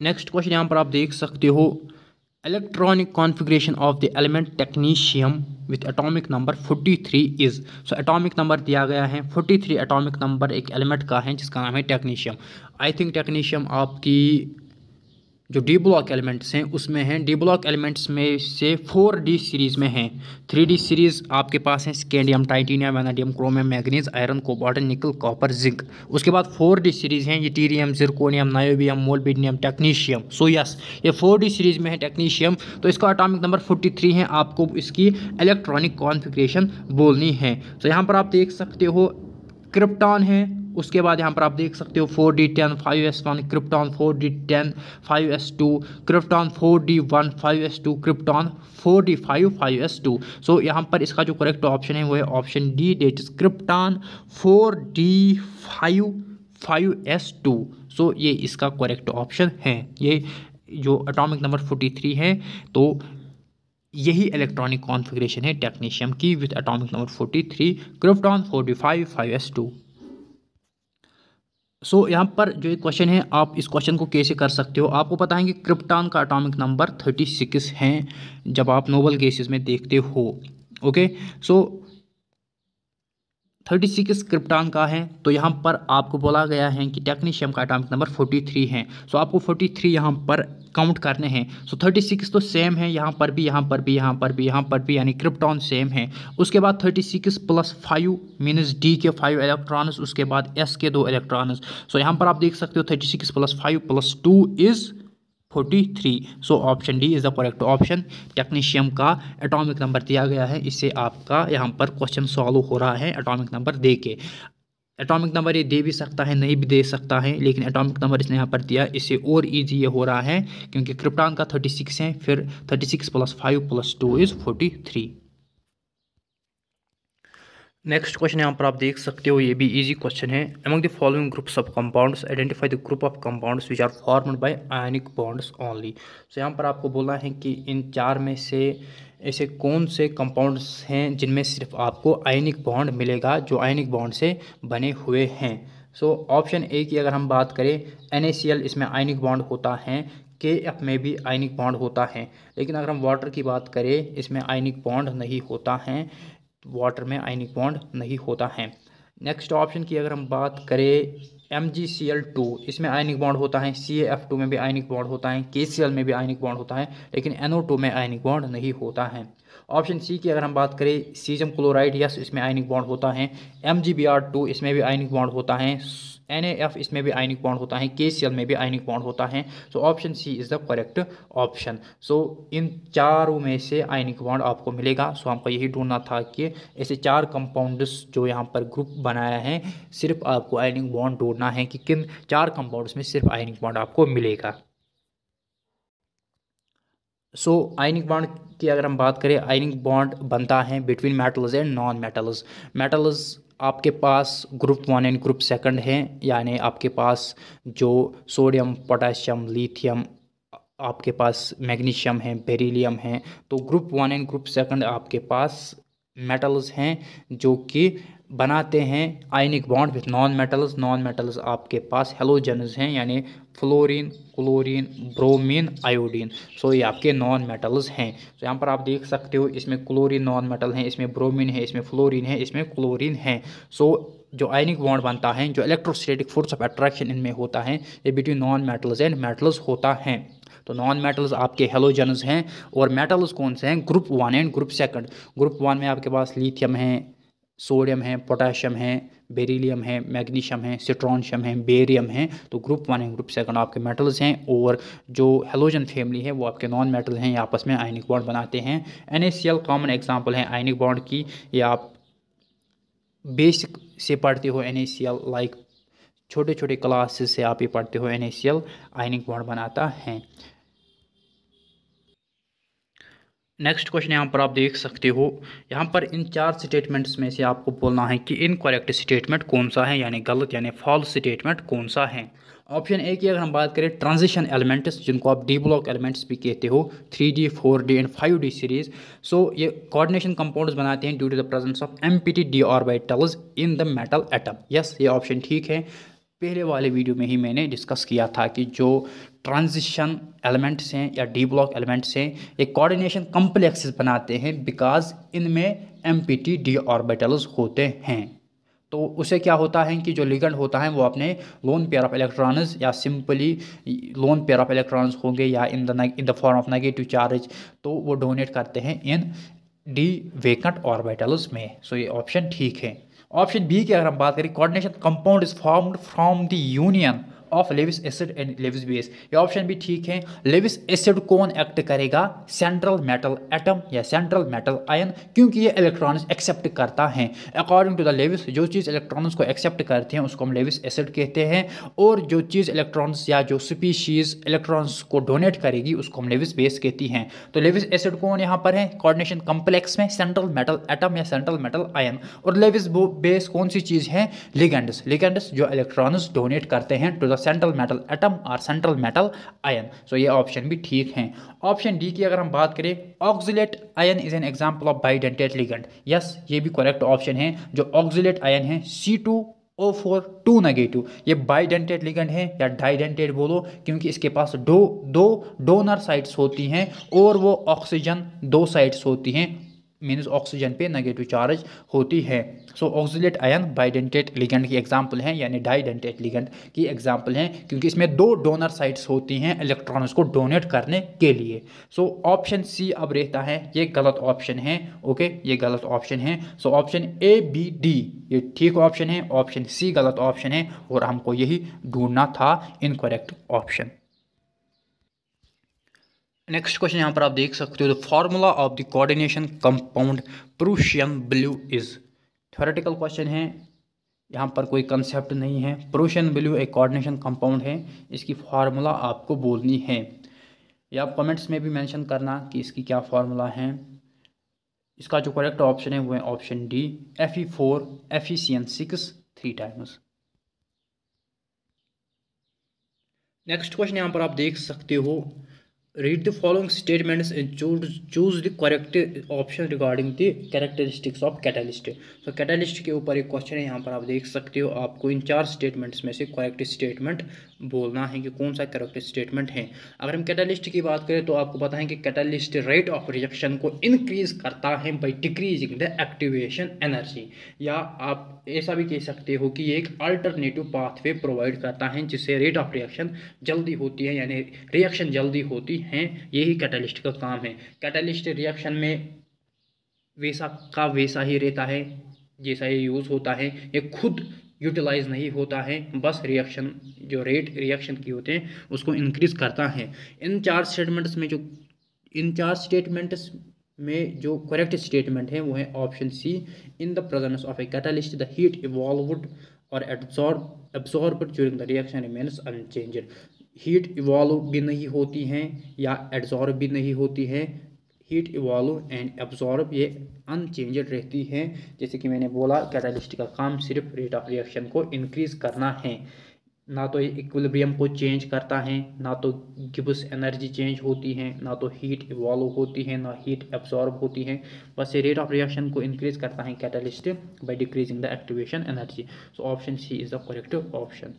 Next question यहाँ पर आप देख सकते हो, electronic configuration of the element technetium with atomic number 43 is. So atomic number दिया गया है 43, एटॉमिक नंबर एक एलिमेंट का है जिसका नाम है टेक्नीशियम। आई थिंक टेक्नीशियम आपकी जो डी ब्लॉक एलिमेंट्स हैं उसमें हैं। डी ब्लॉक एलिमेंट्स में से 4D सीरीज़ में हैं। 3D सीरीज़ आपके पास है scandium, titanium, vanadium, chromium, manganese, iron, cobalt, nickel, copper, zinc. उसके बाद 4D सीरीज़ हैं, yttrium, zirconium, niobium, molybdenum, technetium. So yes, ये 4D सीरीज़ में है टेक्नीशियम। तो इसका एटॉमिक नंबर 43 है। आपको इसकी इलेक्ट्रॉनिक कॉन्फ़िगरेशन बोलनी है। तो यहाँ पर आप देख सकते हो क्रिप्टॉन है। उसके बाद यहाँ पर आप देख सकते हो 4D10 5s1, krypton 4D10 5s2, krypton 4D1 5s2, krypton 4D5 5s2। सो यहाँ पर इसका जो करेक्ट ऑप्शन है वो है option D, that is krypton 4D5 5s2। So ये इसका करेक्ट ऑप्शन है। ये जो एटॉमिक नंबर 43 है, तो यही इलेक्ट्रॉनिक कॉन्फ़िगरेशन है टेक्नीशियम की with atomic number 43, krypton 4D5 5s2। सो यहाँ पर जो एक क्वेश्चन है, आप इस क्वेश्चन को कैसे कर सकते हो। आपको पता है कि क्रिप्टॉन का एटॉमिक नंबर 36 है जब आप नोबल गैसेस में देखते हो। ओके, सो 36 क्रिप्टॉन का है। तो यहाँ पर आपको बोला गया है कि टेक्नीशियम का एटॉमिक नंबर 43 है। सो आपको 43 यहाँ पर काउंट करने हैं। सो 36 तो सेम है, यहाँ पर भी, यहाँ पर भी, यहाँ पर भी, यहाँ पर भी, यानी क्रिप्टॉन सेम है। उसके बाद 36 + 5 मीनस डी के 5 इलेक्ट्रॉन्स, उसके बाद एस के 2 इलेक्ट्रॉन्स। सो यहाँ पर आप देख सकते हो 36 + 5 + 2 is 43। So option D is the correct option. Technetium का एटॉमिक नंबर दिया गया है, इससे आपका यहाँ पर क्वेश्चन सॉल्व हो रहा है एटॉमिक नंबर दे के। एटॉमिक नंबर ये दे भी सकता है, नहीं भी दे सकता है, लेकिन एटॉमिक नंबर इसने यहाँ पर दिया, इससे और ईजी ये हो रहा है क्योंकि क्रिप्टॉन का 36 है, फिर 36 + 5 + 2 इज़ 43। नेक्स्ट क्वेश्चन यहाँ पर आप देख सकते हो, ये भी इजी क्वेश्चन है। Among the following groups of compounds identify the group of compounds which are formed by ionic bonds only. तो यहाँ पर आपको बोलना है कि इन चार में से ऐसे कौन से कंपाउंड्स हैं जिनमें सिर्फ आपको आयनिक बॉन्ड मिलेगा, जो आयनिक बॉन्ड से बने हुए हैं। सो ऑप्शन ए की अगर हम बात करें, NaCl, इसमें आयनिक बॉन्ड होता है। KF में भी आयनिक बॉन्ड होता है। लेकिन अगर हम वाटर की बात करें, इसमें आयनिक बॉन्ड नहीं होता है, वाटर में आयनिक बॉन्ड नहीं होता है। नेक्स्ट ऑप्शन की अगर हम बात करें, MgCl2, इसमें आयनिक बॉन्ड होता है। CaF2 में भी आयनिक बॉन्ड होता है। KCl में भी आयनिक बॉन्ड होता है, लेकिन NO2 में आयनिक बॉन्ड नहीं होता है। ऑप्शन सी की अगर हम बात करें, सीजियम क्लोराइड, यस, इसमें आयनिक बॉन्ड होता है। MgBr2, इसमें भी आयनिक बॉन्ड होता है। NaF, इसमें भी आयनिक बॉन्ड होता है। KCl में भी आयनिक बॉन्ड होता है। So option C is the correct option. So इन चारों में से आयनिक बॉन्ड आपको मिलेगा। सो हमको यही ढूंढना था कि ऐसे चार कंपाउंड्स जो यहाँ पर ग्रुप बनाया है, सिर्फ आपको आयनिक बॉन्ड ढूंढना है कि किन चार कंपाउंड्स में सिर्फ आयनिक बॉन्ड आपको मिलेगा। सो आयनिक बॉन्ड की अगर हम बात करें, आयनिक बॉन्ड बनता है between metals and non metals. Metals आपके पास ग्रुप 1 एंड ग्रुप 2 हैं, यानी आपके पास जो सोडियम, पोटेशियम, लिथियम, आपके पास मैग्नीशियम है, बेरिलियम है। तो ग्रुप 1 एंड ग्रुप 2 आपके पास मेटल्स हैं जो कि बनाते हैं ionic bond with non metals. Non metals आपके पास हेलोजन्स हैं, यानी फ्लोरीन, क्लोरीन, ब्रोमीन, आयोडीन। सो ये आपके नॉन मेटल्स हैं। तो यहाँ पर आप देख सकते हो, इसमें क्लोरीन नॉन मेटल है, इसमें ब्रोमीन है, इसमें फ्लोरीन है, इसमें क्लोरीन है। सो जो आयनिक बॉन्ड बनता है, जो इलेक्ट्रोस्टैटिक फोर्स ऑफ अट्रैक्शन इनमें होता है, ये between non metals and metals होता है। तो नॉन मेटल्स आपके हेलोजन्स हैं, और मेटल्स कौन से हैं, ग्रुप 1 एंड ग्रुप 2। ग्रुप 1 में आपके पास लिथियम है, सोडियम है, पोटेशियम है, बेरिलियम है, मैग्नीशियम है, स्ट्रोंशियम है, बेरियम है। तो ग्रुप 1 एंड ग्रुप 2 आपके मेटल्स हैं, और जो हेलोजन फैमिली है वो आपके नॉन मेटल हैं, ये आपस में आयनिक बॉन्ड बनाते हैं। NaCl कॉमन एग्जांपल है आयनिक बॉन्ड की। ये आप बेसिक से पढ़ते हो NaCl, लाइक छोटे छोटे क्लासेस से आप ये पढ़ते हो NaCl आयनिक बॉन्ड बनाता है। नेक्स्ट क्वेश्चन यहाँ पर आप देख सकते हो, यहाँ पर इन चार स्टेटमेंट्स में से आपको बोलना है कि इनकरेक्ट स्टेटमेंट कौन सा है, यानी गलत यानी फॉल्स स्टेटमेंट कौन सा है। ऑप्शन ए की अगर हम बात करें, ट्रांजिशन एलिमेंट्स, जिनको आप डी ब्लॉक एलिमेंट्स भी कहते हो, 3D 4D and 5D series. सो ये कोऑर्डिनेशन कंपाउंड्स बनाते हैं due to the presence of empty d orbitals in the metal atom. Yes, ये ऑप्शन ठीक है। पहले वाले वीडियो में ही मैंने डिस्कस किया था कि जो ट्रांजिशन एलिमेंट्स हैं या डी ब्लॉक एलिमेंट्स हैं, ये कोऑर्डिनेशन कॉम्प्लेक्सेस बनाते हैं बिकॉज इनमें एमपीटी डी ऑर्बिटल्स होते हैं। तो उसे क्या होता है कि जो लिगेंड होता है वो अपने लोन पेयर ऑफ इलेक्ट्रॉन्स या simply lone pair of electrons होंगे या in the form of negative charge, तो वो डोनेट करते हैं इन डी वेकेंट ऑर्बिटल्स में। सो ये ऑप्शन ठीक है। ऑप्शन बी की अगर हम बात करें, coordination compound is formed from the union of Lewis acid and Lewis base, ये ऑप्शन भी ठीक है। लेविस एसिड कौन एक्ट करेगा? सेंट्रल मेटल एटम या सेंट्रल मेटल आयन, क्योंकि ये इलेक्ट्रॉन्स एक्सेप्ट करता है। अकॉर्डिंग टू द लेविस, जो चीज़ इलेक्ट्रॉन्स को एक्सेप्ट करते हैं उसको हम लेविस एसिड कहते हैं, और जो चीज़ इलेक्ट्रॉन्स या जो स्पीशीज इलेक्ट्रॉन्स को डोनेट करेगी उसको हम लेविस बेस कहती हैं। तो लेविस एसिड कौन यहाँ पर है कोऑर्डिनेशन कॉम्प्लेक्स में? सेंट्रल मेटल एटम या सेंट्रल मेटल आयन। और लेविस बेस कौन सी चीज़ है? लिगेंड्स, लिगेंड्स जो इलेक्ट्रॉन्स डोनेट करते हैं to the central metal atom और सेंट्रल मेटल आयन। सो ये ऑप्शन भी ठीक है। ऑप्शन डी की अगर हम बात करें, oxalate ion is an example of bidentate ligand, yes ये भी करेक्ट ऑप्शन है। जो ऑक्सिलेट आयन है C2O4 2 नेगेटिव, ये बाइडेंटेट लिगेंड है या डाइडेंटेट बोलो, क्योंकि इसके पास दो डोनर साइट्स होती हैं और वो ऑक्सीजन 2 साइट्स होती हैं, मीन्स ऑक्सीजन पे नेगेटिव चार्ज होती है। सो ऑक्सिलेट आयन बाइडेंटेट लिगेंड की एग्जांपल हैं, यानी डाइडेंटेट लिगेंड की एग्जांपल हैं, क्योंकि इसमें 2 डोनर साइट्स होती हैं इलेक्ट्रॉन्स को डोनेट करने के लिए। सो ऑप्शन सी अब रहता है, ये गलत ऑप्शन है। ओके, ये गलत ऑप्शन है। So option A B D ये ठीक ऑप्शन है, ऑप्शन सी गलत ऑप्शन है, और हमको यही ढूंढना था इनकरेक्ट ऑप्शन। नेक्स्ट क्वेश्चन यहाँ पर आप देख सकते हो, the formula of the coordination compound Prussian blue is, theoretical question है, यहाँ पर कोई कंसेप्ट नहीं है। प्रूशियम ब्लू एक कोऑर्डिनेशन कंपाउंड है, इसकी फार्मूला आपको बोलनी है, या आप कमेंट्स में भी मेंशन करना कि इसकी क्या फार्मूला है। इसका जो करेक्ट ऑप्शन है वो है option D, Fe4 FeCN6 3 times. Next question यहाँ पर आप देख सकते हो, read the following statements and choose the correct option regarding the characteristics of catalyst. तो कैटलिस्ट के ऊपर एक क्वेश्चन है, यहाँ पर आप देख सकते हो। आपको इन 4 स्टेटमेंट्स में से करेक्ट स्टेटमेंट बोलना है कि कौन सा करेक्ट स्टेटमेंट है। अगर हम कैटलिस्ट की बात करें तो आपको पता है कि कैटलिस्ट रेट ऑफ रिएक्शन को इंक्रीज करता है by decreasing the activation energy, या आप ऐसा भी कह सकते हो कि ये एक अल्टरनेटिव पाथवे प्रोवाइड करता है जिससे रेट ऑफ रिएक्शन जल्दी होती है, यानी रिएक्शन जल्दी होती हैं। यही कैटलिस्ट का काम है। कैटलिस्ट रिएक्शन में वैसा का वैसा ही रहता है जैसा ये यूज़ होता है, ये खुद यूटिलाइज नहीं होता है, बस रिएक्शन जो रेट रिएक्शन की होते हैं उसको इंक्रीज करता है। इन 4 स्टेटमेंट्स में जो करेक्ट स्टेटमेंट है वो है option C, in the presence of a catalyst the heat evolved और absorbed during the reaction remains unchanged. Heat evolve भी नहीं होती हैं या एब्जॉर्ब भी नहीं होती है, हीट इवॉल्व एंड एब्जॉर्ब ये अनचेंज्ड रहती है। जैसे कि मैंने बोला, कैटलिस्ट का काम सिर्फ रेट ऑफ रिएक्शन को इंक्रीज करना है, ना तो ये इक्विलिब्रियम को चेंज करता है, ना तो गिब्स एनर्जी चेंज होती है, ना तो हीट इवॉल्व होती है, ना हीट एब्जॉर्ब होती है। बस ये रेट ऑफ रिएक्शन को इंक्रीज करता है catalyst by decreasing the activation energy. So option C is the correct option.